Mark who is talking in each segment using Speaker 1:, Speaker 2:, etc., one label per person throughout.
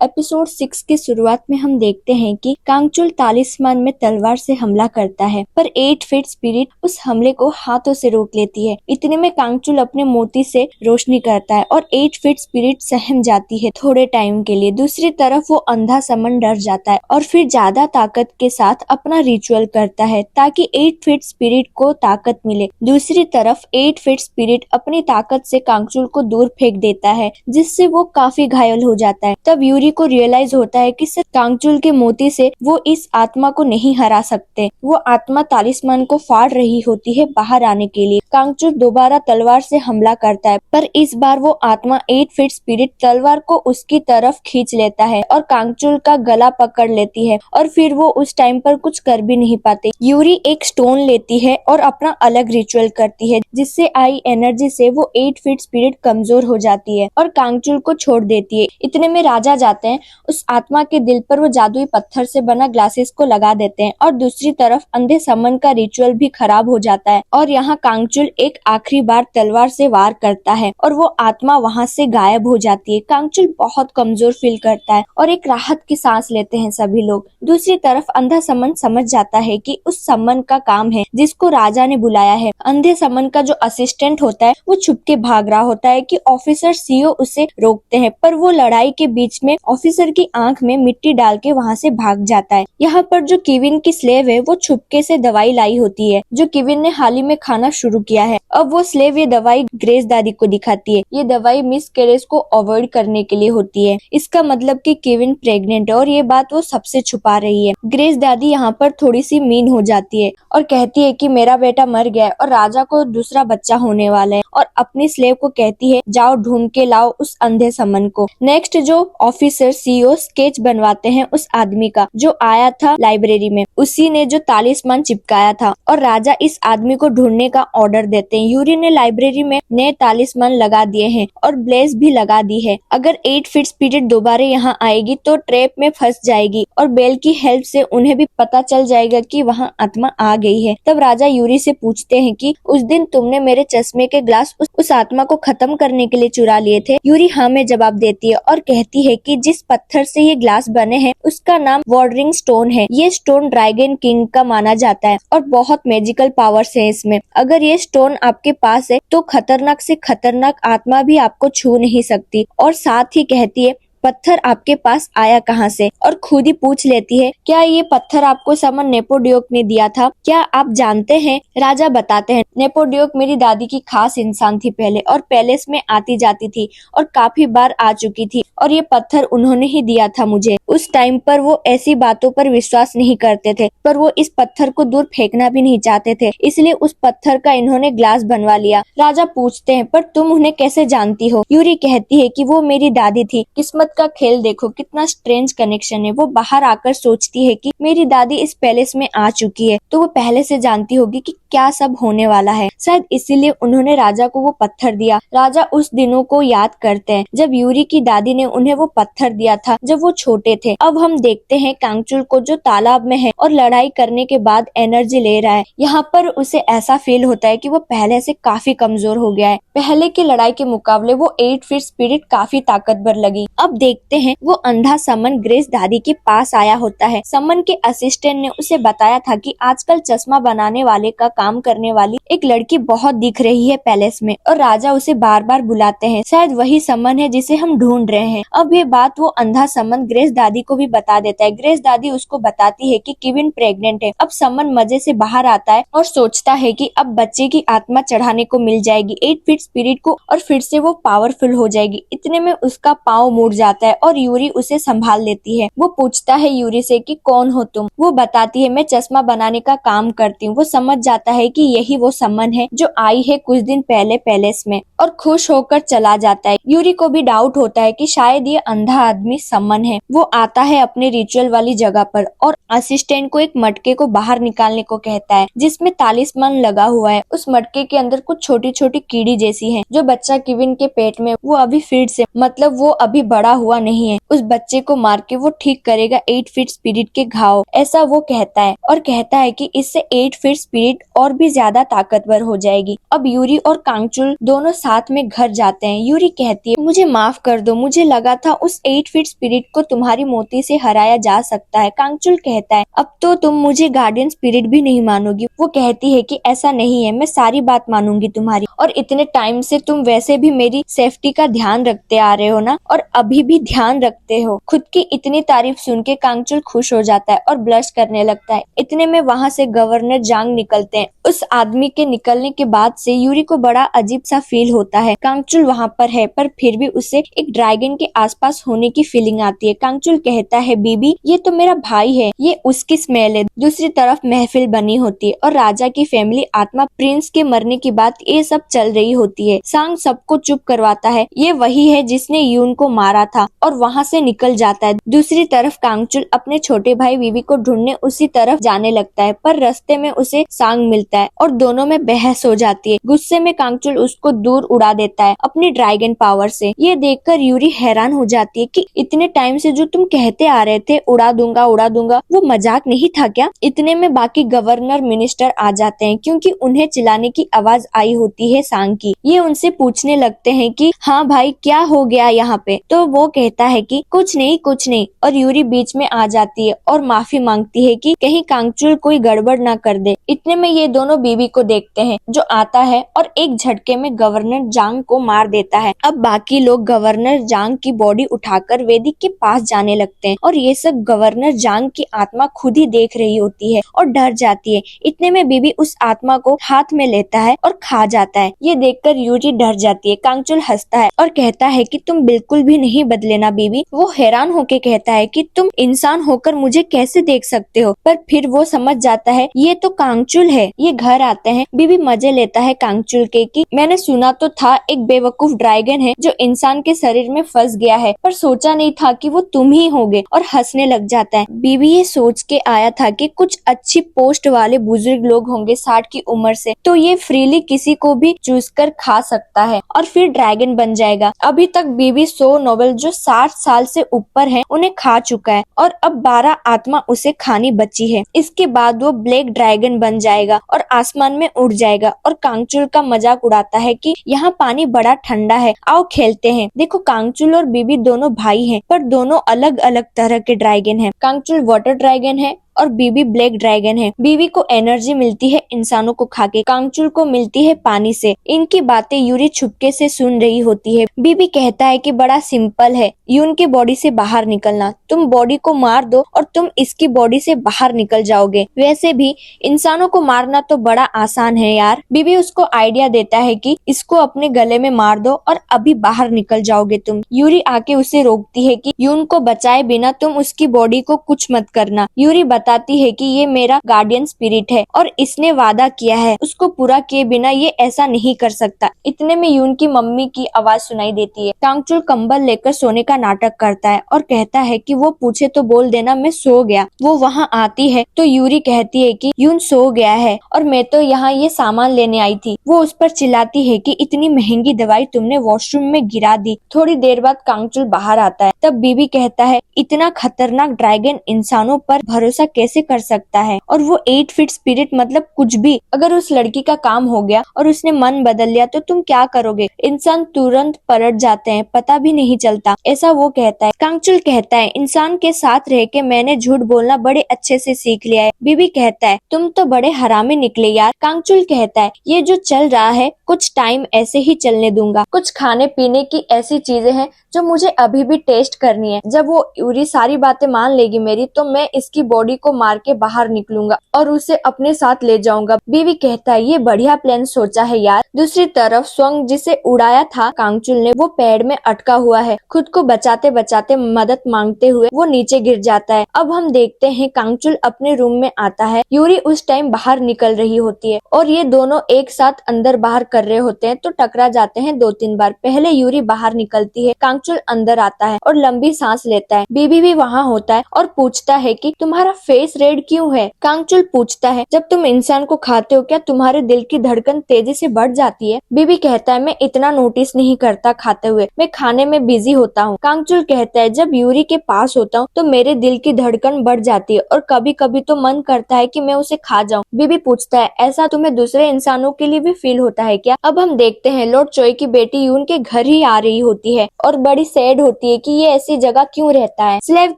Speaker 1: Episode 6 की शुरुआत में हम देखते हैं कि कांगचुल तालिस्मान में तलवार से हमला करता है, पर 8 फीट स्पिरिट उस हमले को हाथों से रोक लेती है। इतने में कांगचुल अपने मोती से रोशनी करता है और 8 फीट स्पिरिट सहम जाती है थोड़े टाइम के लिए। दूसरी तरफ वो अंधा समन डर जाता है और फिर ज्यादा ताकत के साथ अपना रिचुअल करता है ताकि 8 फीट स्पिरिट को ताकत मिले। दूसरी तरफ 8 फीट स्पिरिट अपनी ताकत से कांगचुल को दूर फेंक देता है, जिससे वो काफी घायल हो जाता है। तब यूरी को रियलाइज होता है कि सिर्फ कांगचुल के मोती से वो इस आत्मा को नहीं हरा सकते। वो आत्मा तालिस्मान को फाड़ रही होती है बाहर आने के लिए। कांगचुल दोबारा तलवार से हमला करता है, पर इस बार वो आत्मा 8 फीट स्पिरिट तलवार को उसकी तरफ खींच लेता है और कांगचुल का गला पकड़ लेती है और फिर वो उस टाइम पर कुछ कर भी नहीं पाते। यूरी एक स्टोन लेती है और अपना अलग रिचुअल करती है, जिससे आई एनर्जी से वो 8 फीट स्पिरिट कमजोर हो जाती है और कांगचुल को छोड़ देती है। इतने में राजा जाते हैं, उस आत्मा के दिल पर वो जादुई पत्थर से बना ग्लासेस को लगा देते हैं और दूसरी तरफ अंधे समन का रिचुअल भी खराब हो जाता है और यहाँ कांगचुल एक आखिरी बार तलवार से वार करता है और वो आत्मा वहाँ से गायब हो जाती है। कांगचुल बहुत कमजोर फील करता है और एक राहत की सांस लेते हैं सभी लोग। दूसरी तरफ अंधा समन समझ जाता है कि उस समन का काम है जिसको राजा ने बुलाया है। अंधे समन का जो असिस्टेंट होता है वो छुप के भाग रहा होता है कि ऑफिसर सीओ उसे रोकते हैं, पर वो लड़ाई के बीच में ऑफिसर की आंख में मिट्टी डाल के वहाँ से भाग जाता है। यहाँ पर जो केविन की स्लेव है वो छुपके से दवाई लाई होती है जो केविन ने हाल ही में खाना शुरू किया है। अब वो स्लेव ये दवाई ग्रेस दादी को दिखाती है। ये दवाई मिस कैरेस को अवॉइड करने के लिए होती है। इसका मतलब कि केविन प्रेग्नेंट है और ये बात वो सबसे छुपा रही है। ग्रेस दादी यहाँ पर थोड़ी सी मीन हो जाती है और कहती है कि मेरा बेटा मर गया है और राजा को दूसरा बच्चा होने वाला है, और अपनी स्लेव को कहती है जाओ ढूंढ के लाओ उस अंधे समन को। नेक्स्ट जो ऑफिसर सीईओ स्केच बनवाते हैं उस आदमी का जो आया था लाइब्रेरी में, उसी ने जो तालिस्मान चिपकाया था, और राजा इस आदमी को ढूंढने का ऑर्डर देते हैं। यूरी ने लाइब्रेरी में नए तालिस्मान लगा दिए हैं और ब्लेस भी लगा दी है। अगर 8 फीट स्पिरिट दोबारा यहाँ आएगी तो ट्रैप में फंस जाएगी और बेल की हेल्प से उन्हें भी पता चल जाएगा कि वहाँ आत्मा आ गई है। तब राजा यूरी से पूछते हैं कि उस दिन तुमने मेरे चश्मे के ग्लास उस आत्मा को खत्म करने के लिए चुरा लिए थे। यूरी हाँ में जवाब देती है और कहती है कि जिस पत्थर से ये ग्लास बने हैं उसका नाम वार्डरिंग स्टोन है। ये स्टोन ड्रैगन किंग का माना जाता है और बहुत मैजिकल पावर्स है इसमें। अगर ये स्टोन आपके पास है तो खतरनाक से खतरनाक आत्मा भी आपको छू नहीं सकती। और साथ ही कहती है पत्थर आपके पास आया कहाँ से, और खुद ही पूछ लेती है क्या ये पत्थर आपको समन नेपोडियोक ने दिया था, क्या आप जानते हैं। राजा बताते हैं नेपोडियोक मेरी दादी की खास इंसान थी पहले, और पैलेस में आती जाती थी और काफी बार आ चुकी थी, और ये पत्थर उन्होंने ही दिया था मुझे। उस टाइम पर वो ऐसी बातों पर विश्वास नहीं करते थे, पर वो इस पत्थर को दूर फेंकना भी नहीं चाहते थे, इसलिए उस पत्थर का इन्होंने ग्लास बनवा लिया। राजा पूछते हैं पर तुम उन्हें कैसे जानती हो। यूरी कहती है कि वो मेरी दादी थी। किस्मत का खेल देखो, कितना स्ट्रेंज कनेक्शन है। वो बाहर आकर सोचती है कि मेरी दादी इस पैलेस में आ चुकी है तो वो पहले से जानती होगी कि क्या सब होने वाला है, शायद इसीलिए उन्होंने राजा को वो पत्थर दिया। राजा उस दिनों को याद करते हैं जब यूरी की दादी ने उन्हें वो पत्थर दिया था जब वो छोटे थे। अब हम देखते हैं कांगचुल को जो तालाब में है और लड़ाई करने के बाद एनर्जी ले रहा है। यहाँ पर उसे ऐसा फील होता है कि वो पहले से काफी कमजोर हो गया है। पहले की लड़ाई के मुकाबले वो 8 फीट स्पिरिट काफी ताकतवर लगी। अब देखते हैं वो अंधा समन ग्रेस दादी के पास आया होता है। समन के असिस्टेंट ने उसे बताया था कि आजकल चश्मा बनाने वाले का काम करने वाली एक लड़की बहुत दिख रही है पैलेस में, और राजा उसे बार बार बुलाते हैं। शायद वही समन है जिसे हम ढूंढ रहे हैं। अब ये बात वो अंधा समन ग्रेस दादी को भी बता देता है। ग्रेस दादी उसको बताती है कि केविन प्रेग्नेंट है। अब समन मजे से बाहर आता है और सोचता है कि अब बच्चे की आत्मा चढ़ाने को मिल जाएगी 8 फीट स्पिरिट को, और फिर से वो पावरफुल हो जाएगी। इतने में उसका पाँव मुड़ जाता है और यूरी उसे संभाल लेती है। वो पूछता है यूरी से कि कौन हो तुम। वो बताती है मैं चश्मा बनाने का काम करती हूँ। वो समझ जाता है कि यही वो समन है जो आई है कुछ दिन पहले पैलेस में, और खुश होकर चला जाता है। यूरी को भी डाउट होता है कि शायद ये अंधा आदमी समन है। वो आता है अपने रिचुअल वाली जगह पर और असिस्टेंट को एक मटके को बाहर निकालने को कहता है जिसमें तालिस्मान लगा हुआ है। उस मटके के अंदर कुछ छोटी छोटी कीड़ी जैसी है। जो बच्चा केविन के पेट में, वो अभी फिर से मतलब वो अभी बड़ा हुआ नहीं है। उस बच्चे को मार के वो ठीक करेगा 8 फीट स्पिरिट के घाव, ऐसा वो कहता है, और कहता है कि इससे 8 फीट स्पिरिट और भी ज्यादा ताकतवर हो जाएगी। अब यूरी और कांगचुल दोनों साथ में घर जाते हैं। यूरी कहती है, मुझे माफ कर दो, मुझे लगा था उस 8 फीट स्पिरिट को तुम्हारी मोती से हराया जा सकता है। कांगचुल कहता है, अब तो तुम मुझे गार्डियन स्पिरिट भी नहीं मानोगी। वो कहती है कि ऐसा नहीं है, मैं सारी बात मानूंगी तुम्हारी, और इतने टाइम से तुम वैसे भी मेरी सेफ्टी का ध्यान रखते आ रहे हो ना, और अभी भी ध्यान रखते हो। खुद की इतनी तारीफ सुन के कांगचुल खुश हो जाता है और ब्लश करने लगता है। इतने में वहाँ से गवर्नर जांग निकलते हैं। उस आदमी के निकलने के बाद से यूरी को बड़ा अजीब सा फील होता है। कांगचुल वहाँ पर है, पर फिर भी उसे एक ड्रैगन के आसपास होने की फीलिंग आती है। कांगचुल कहता है, बीबी ये तो मेरा भाई है, ये उसकी स्मेल है। दूसरी तरफ महफिल बनी होती है और राजा की फैमिली आत्मा प्रिंस के मरने की बात ये सब चल रही होती है। सांग सबको चुप करवाता है, ये वही है जिसने यून को मारा था, और वहाँ से निकल जाता है। दूसरी तरफ कांगचुल अपने छोटे भाई बीबी को ढूंढने उसी तरफ जाने लगता है, पर रास्ते में उसे सांग मिलता है और दोनों में बहस हो जाती है। गुस्से में कांगचुल उसको दूर उड़ा देता है अपनी ड्रैगन पावर से। ये देखकर यूरी हैरान हो जाती है कि इतने टाइम से जो तुम कहते आ रहे थे उड़ा दूंगा, वो मजाक नहीं था क्या? इतने में बाकी गवर्नर मिनिस्टर आ जाते हैं, क्योंकि उन्हें चिल्लाने की आवाज आई होती है सांग की। ये उनसे पूछने लगते हैं कि हाँ भाई क्या हो गया यहाँ पे? तो वो कहता है कि कुछ नहीं, और यूरी बीच में आ जाती है और माफी मांगती है कि कहीं कांगचुल कोई गड़बड़ ना कर दे। इतने में ये दोनों बीबी को देखते हैं जो आता है और एक झटके में गवर्नर जांग को मार देता है। अब बाकी लोग गवर्नर जांग की बॉडी उठाकर वेदी के पास जाने लगते हैं, और ये सब गवर्नर जांग की आत्मा खुद ही देख रही होती है और डर जाती है। इतने में बीबी उस आत्मा को हाथ में लेता है और खा जाता है। ये देखकर यूरी डर जाती है। कांगचुल हंसता है और कहता है कि तुम बिल्कुल भी नहीं बदले ना बीबी। वो हैरान होके कहता है कि तुम इंसान होकर मुझे कैसे देख सकते हो? पर फिर वो समझ जाता है ये तो कांगचुल है। ये घर आते हैं। बीबी मजे लेता है कांगचुल के कि मैंने सुना तो था एक बेवकूफ ड्रैगन है जो इंसान के शरीर में फंस गया है, पर सोचा नहीं था कि वो तुम ही होगे, और हंसने लग जाता है। बीबी ये सोच के आया था कि कुछ अच्छी पोस्ट वाले बुजुर्ग लोग होंगे 60 की उम्र से, तो ये फ्रीली किसी को भी चूस कर खा सकता है और फिर ड्रैगन बन जाएगा। अभी तक बीबी 100 नोबल जो 60 साल से ऊपर हैं उन्हें खा चुका है, और अब 12 आत्मा उसे खानी बची है। इसके बाद वो ब्लैक ड्रैगन बन जाएगा और आसमान में उड़ जाएगा, और कांगचुल का मजाक उड़ाता है कि यहाँ पानी बड़ा ठंडा है, आओ खेलते हैं। देखो कांगचुल और बीबी दोनों भाई हैं, पर दोनों अलग अलग तरह के ड्रैगन हैं। कांगचुल वाटर ड्रैगन है और बीबी ब्लैक ड्रैगन है। बीबी को एनर्जी मिलती है इंसानों को खाके, कांगचुल को मिलती है पानी से। इनकी बातें यूरी छुपके से सुन रही होती है। बीबी कहता है कि बड़ा सिंपल है यून के बॉडी से बाहर निकलना, तुम बॉडी को मार दो और तुम इसकी बॉडी से बाहर निकल जाओगे। वैसे भी इंसानों को मारना तो बड़ा आसान है यार। बीबी उसको आइडिया देता है कि इसको अपने गले में मार दो और अभी बाहर निकल जाओगे तुम। यूरी आके उसे रोकती है कि यून को बचाए बिना तुम उसकी बॉडी को कुछ मत करना। यूरी बताती है कि ये मेरा गार्डियन स्पिरिट है और इसने वादा किया है, उसको पूरा किए बिना ये ऐसा नहीं कर सकता। इतने में यून की मम्मी की आवाज सुनाई देती है। कांगचुल कंबल लेकर सोने का नाटक करता है और कहता है कि वो पूछे तो बोल देना मैं सो गया। वो वहाँ आती है तो यूरी कहती है कि यून सो गया है और मैं तो यहाँ ये सामान लेने आई थी। वो उस पर चिल्लाती है कि इतनी महंगी दवाई तुमने वॉशरूम में गिरा दी। थोड़ी देर बाद कांगचुल बाहर आता है, तब बीबी कहता है इतना खतरनाक ड्रैगन इंसानों पर भरोसा कैसे कर सकता है? और वो 8 फीट स्पिरिट मतलब कुछ भी। अगर उस लड़की का काम हो गया और उसने मन बदल लिया तो तुम क्या करोगे? इंसान तुरंत पलट जाते हैं, पता भी नहीं चलता, ऐसा वो कहता है। कांगचुल कहता है इंसान के साथ रह के मैंने झूठ बोलना बड़े अच्छे से सीख लिया है। बीबी कहता है तुम तो बड़े हरामी निकले यार। कांगचुल कहता है ये जो चल रहा है कुछ टाइम ऐसे ही चलने दूंगा। कुछ खाने पीने की ऐसी चीजें हैं जो मुझे अभी भी टेस्ट करनी है। जब वो यूरी सारी बातें मान लेगी मेरी, तो मैं इसकी बॉडी को मार के बाहर निकलूंगा और उसे अपने साथ ले जाऊंगा। बीवी कहता है ये बढ़िया प्लान सोचा है यार। दूसरी तरफ स्वंग जिसे उड़ाया था कांगचुल ने, वो पेड़ में अटका हुआ है। खुद को बचाते बचाते मदद मांगते हुए वो नीचे गिर जाता है। अब हम देखते हैं कांगचुल अपने रूम में आता है। यूरी उस टाइम बाहर निकल रही होती है और ये दोनों एक साथ अंदर बाहर कर रहे होते हैं, तो टकरा जाते हैं 2-3 बार। पहले यूरी बाहर निकलती है, कांगचुल अंदर आता है और लंबी सांस लेता है। बीबी भी वहाँ होता है और पूछता है कि तुम्हारा फेस रेड क्यों है? कांगचुल पूछता है, जब तुम इंसान को खाते हो क्या तुम्हारे दिल की धड़कन तेजी से बढ़ जाती है? बीबी कहता है, मैं इतना नोटिस नहीं करता खाते हुए, मैं खाने में बिजी होता हूँ। कांगचुल कहता है, जब यूरी के पास होता हूँ तो मेरे दिल की धड़कन बढ़ जाती है और कभी कभी तो मन करता है कि मैं उसे खा जाऊं। बीबी पूछता है, ऐसा तुम्हें दूसरे इंसानों के लिए भी फील होता है क्या? अब हम देखते हैं लॉर्ड चोई की बेटी यून के घर ही आ रही होती है और बड़ी सैड होती है कि ये ऐसी जगह क्यों रहता है। स्लेव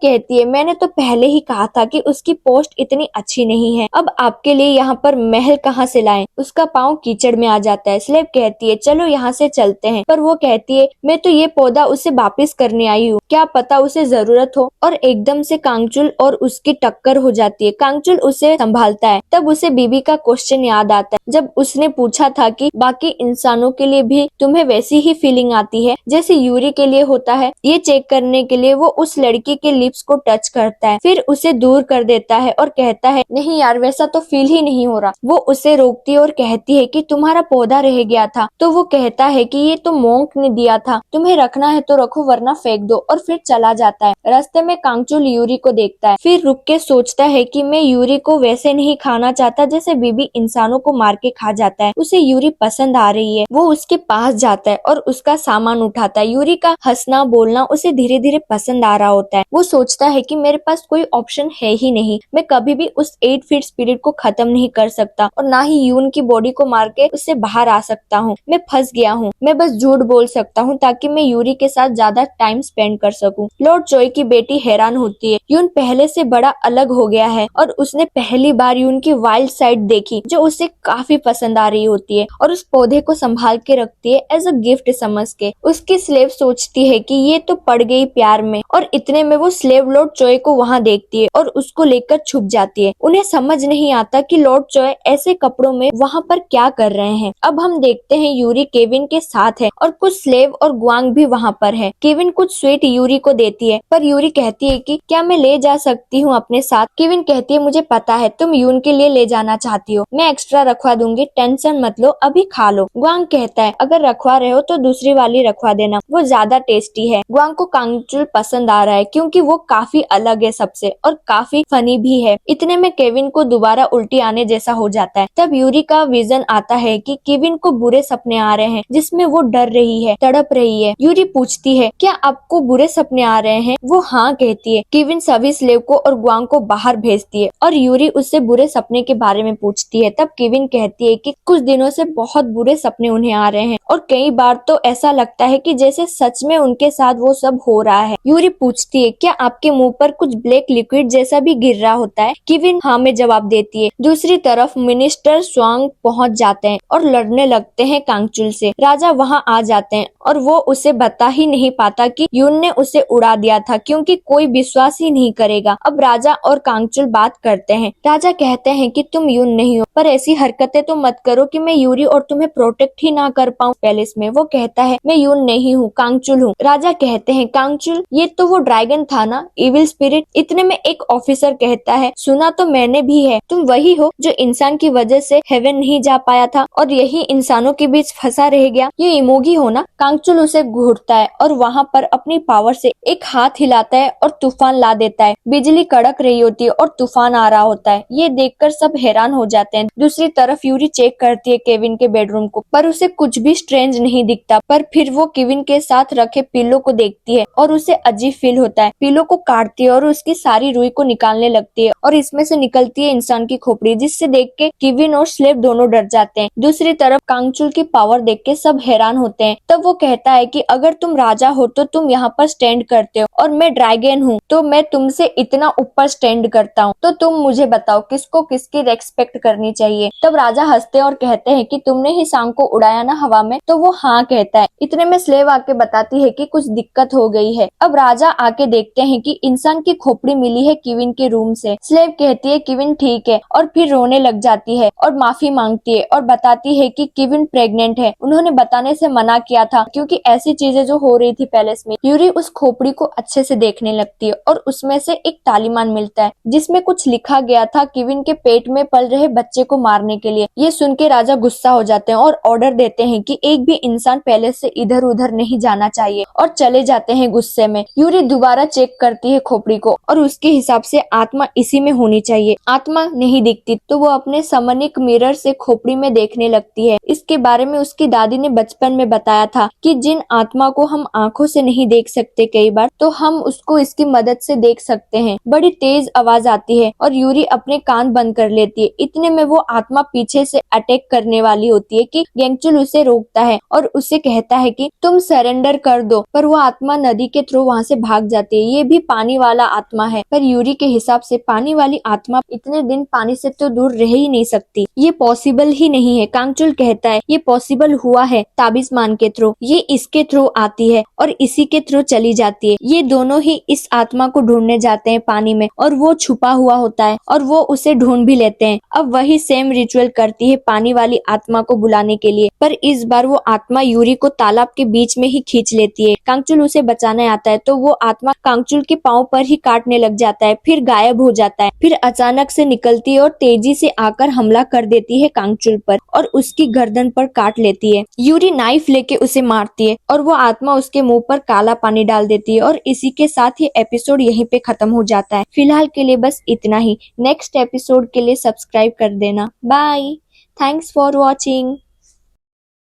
Speaker 1: कहती है, मैंने तो पहले ही कहा था कि उसकी पोस्ट इतनी अच्छी नहीं है, अब आपके लिए यहाँ पर महल कहाँ से लाएं? उसका पाँव कीचड़ में आ जाता है। स्लेव कहती है, चलो यहाँ से चलते हैं, पर वो कहती है, मैं तो ये पौधा उसे वापिस करने आई हूँ, क्या पता उसे जरूरत हो। और एकदम से कांगचुल और उसकी टक्कर हो जाती है। कांगचुल उसे संभालता है, तब उसे बीबी का क्वेश्चन याद आता है जब उसने पूछा था कि बाकी इंसानों के लिए भी तुम्हें वैसी ही फीलिंग आती है जैसे यूरी के लिए होता है। ये चेक करने के लिए वो उस लड़की के लिप्स को टच करता है, फिर उसे दूर कर देता है और कहता है, नहीं यार वैसा तो फील ही नहीं हो रहा। वो उसे रोकती है और कहती है कि तुम्हारा पौधा रह गया था। तो वो कहता है कि ये तो मोंक ने दिया था, तुम्हें रखना है तो रखो वरना फेंक दो, और फिर चला जाता है। रास्ते में कांगचुल यूरी को देखता है, फिर रुक के सोचता है कि मैं यूरी को वैसे नहीं खाना चाहता जैसे बीबी इंसानों को मार के खा जाता है। उसे यूरी पसंद आ रही है। वो उसके पास जाता है और उसका सामान उठाता है। यूरी का हंसना बोलना उसे धीरे धीरे पसंद आ रहा होता है। वो सोचता है कि मेरे पास कोई ऑप्शन है ही नहीं, मैं कभी भी उस 8 फीट स्पिरिट को खत्म नहीं कर सकता और ना ही यून की बॉडी को मार के उससे बाहर आ सकता हूँ। मैं फंस गया हूँ, मैं बस झूठ बोल सकता हूँ ताकि मैं यूरी के साथ ज्यादा टाइम स्पेंड कर सकूं। लॉर्ड चोई की बेटी हैरान होती है, यून पहले से बड़ा अलग हो गया है और उसने पहली बार यून की वाइल्ड साइड देखी जो उसे काफी पसंद आ रही होती है और उस पौधे को संभाल के रखती है एज अ गिफ्ट समझ के। उसकी स्लेव सोचती है कि ये तो पड़ गई प्यार में, और इतने में वो स्लेव लॉर्ड चोई को वहाँ देखती है और उसको लेकर छुप जाती है। उन्हें समझ नहीं आता कि लॉर्ड चोई ऐसे कपड़ों में वहाँ पर क्या कर रहे हैं। अब हम देखते हैं यूरी केविन के साथ है और कुछ स्लेव और ग्वांग भी वहाँ पर है। केविन कुछ स्वीट यूरी को देती है, पर यूरी कहती है कि क्या मैं ले जा सकती हूँ अपने साथ? केविन कहती है, मुझे पता है तुम यून के लिए ले जाना चाहती हो, मैं एक्स्ट्रा रखवा दूंगी, टेंशन मत लो, अभी खा लो। ग्वांग कहता है, अगर रखवा रहे हो तो दूसरी वाली रखवा देना, वो ज्यादा टेस्टी है। ग्वांग को कांगचुल पसंद आ रहा है क्योंकि वो काफी अलग है सबसे और काफी फनी भी है। इतने में केविन को दोबारा उल्टी आने जैसा हो जाता है। तब यूरी का विजन आता है कि केविन को बुरे सपने आ रहे हैं जिसमें वो डर रही है, तड़प रही है। यूरी पूछती है, क्या आपको बुरे सपने आ रहे हैं? वो हाँ कहती है। केविन सभी स्लेव को और ग्वांग को बाहर भेजती है और यूरी उससे बुरे सपने के बारे में पूछती है। तब केविन कहती है कि कुछ दिनों से बहुत बुरे सपने उन्हें आ रहे हैं और कई बार तो ऐसा लगता है कि जैसे सच में उनके साथ वो सब हो रहा है। यूरी पूछती है, क्या आपके मुंह पर कुछ ब्लैक लिक्विड जैसा भी गिर रहा होता है? केविन हाँ में जवाब देती है। दूसरी तरफ मिनिस्टर स्वांग पहुंच जाते हैं और लड़ने लगते हैं कांगचुल से। राजा वहां आ जाते हैं और वो उसे बता ही नहीं पाता कि यून ने उसे उड़ा दिया था क्योंकि कोई विश्वास ही नहीं करेगा। अब राजा और कांगचुल बात करते हैं। राजा कहते हैं कि तुम यून नहीं हो, पर ऐसी हरकतें तो मत करो कि मैं यूरी और तुम्हें प्रोटेक्ट ही ना कर पाऊँ पैलेस में। वो कहता है, मैं यून नहीं हूँ, कांगचुल हूँ। राजा कहते हैं, कांगचुल ये तो वो ड्रैगन था ना, इविल स्पिरिट। इतने में एक ऑफिसर कहता है, सुना तो मैंने भी है, तुम वही हो जो इंसान की वजह से हेवन नहीं जा पाया था और यही इंसानों के बीच फंसा रह गया, ये इमोगी हो ना? कांगचुल उसे घूरता है और वहाँ पर अपनी पावर से एक हाथ हिलाता है और तूफान ला देता है। बिजली कड़क रही होती है और तूफान आ रहा होता है। ये देखकर सब हैरान हो जाते हैं। दूसरी तरफ यूरी चेक करती है केविन के बेडरूम को, पर उसे कुछ भी स्ट्रेंज नहीं दिखता। पर फिर वो केविन के साथ रखे पिलो को देखती है और उसे अजीब फील होता है। पिलो को काटती है और उसकी सारी रुई को निकालने लगती है और इसमें से निकलती है इंसान की खोपड़ी, जिससे देख के केविन और स्लेव दोनों डर जाते हैं। दूसरी तरफ कांगचुल की पावर देख के सब हैरान होते हैं। तब वो कहता है कि अगर तुम राजा हो तो तुम यहाँ पर स्टैंड करते हो और मैं ड्रैगन हूँ तो मैं तुमसे इतना ऊपर स्टैंड करता हूँ, तो तुम मुझे बताओ किसको किसकी रेस्पेक्ट करनी चाहिए? तब राजा हंसते हैं और कहते हैं कि तुमने ही सांग को उड़ाया ना हवा में? तो वो हाँ कहता है। इतने में स्लेव आके बताती है कि कुछ दिक्कत हो गई है। अब राजा आके देखते हैं कि इंसान की खोपड़ी मिली है केविन के रूम से। स्लेव कहती है केविन ठीक है और फिर रोने लग जाती है और माफी मांगती है और बताती है कि केविन प्रेग्नेंट है, उन्होंने बताने से मना किया था क्योंकि ऐसी चीजें जो हो रही थी पैलेस में। यूरी उस खोपड़ी को अच्छे से से देखने लगती है और उसमें से एक तालिमान मिलता है जिसमें कुछ लिखा गया था केविन के पेट में पल रहे बच्चे को मारने के लिए। ये सुन के राजा गुस्सा हो जाते हैं और ऑर्डर देते हैं कि एक भी इंसान पहले से इधर उधर नहीं जाना चाहिए और चले जाते हैं गुस्से में। यूरी दोबारा चेक करती है खोपड़ी को और उसके हिसाब से आत्मा इसी में होनी चाहिए। आत्मा नहीं दिखती तो वो अपने समनिक मिरर से खोपड़ी में देखने लगती है। इसके बारे में उसकी दादी ने बचपन में बताया था कि जिन आत्मा को हम आंखों से नहीं देख सकते कई बार, तो हम उसको इसकी मदद से देख सकते हैं। बड़ी तेज आवाज आती है और यूरी अपने कान बंद कर लेती है। इतने में वो आत्मा पीछे से अटैक करने वाली होती है कि गेंगचुल उसे रोकता है और उसे कहता है कि तुम सरेंडर कर दो, पर वो आत्मा नदी के थ्रू वहाँ से भाग जाती है। ये भी पानी वाला आत्मा है, पर यूरी के हिसाब से पानी वाली आत्मा इतने दिन पानी से तो दूर रह ही नहीं सकती, ये पॉसिबल ही नहीं है। कांगचुल कहता है ये पॉसिबल हुआ है ताबिस्मान के थ्रू, ये इसके थ्रू आती है और इसी के थ्रू चली जाती है। ये दोनों ही इस आत्मा को ढूंढने जाते हैं पानी में और वो छुपा हुआ होता है और वो उसे ढूंढ भी लेते हैं। अब वही सेम रिचुअल करती है पानी वाली आत्मा को बुलाने के लिए, पर इस बार वो आत्मा यूरी को तालाब के बीच में ही खींच लेती है। कांगचुल उसे बचाने आता है तो वो आत्मा कांगचुल के पाँव पर ही काटने लग जाता है, फिर गायब हो जाता है। फिर अचानक से निकलती है और तेजी से आकर हमला कर देती है कांगचुल पर और उसकी गर्दन पर काट लेती है। यूरी नाइफ लेके उसे मारती है और वो आत्मा उसके मुंह पर काला पानी डाल देती है और इसी के साथ ये एपिसोड यहीं पे खत्म हो जाता है। फिलहाल के लिए बस इतना ही। नेक्स्ट एपिसोड के लिए सब्सक्राइब कर देना। Bye, thanks for watching.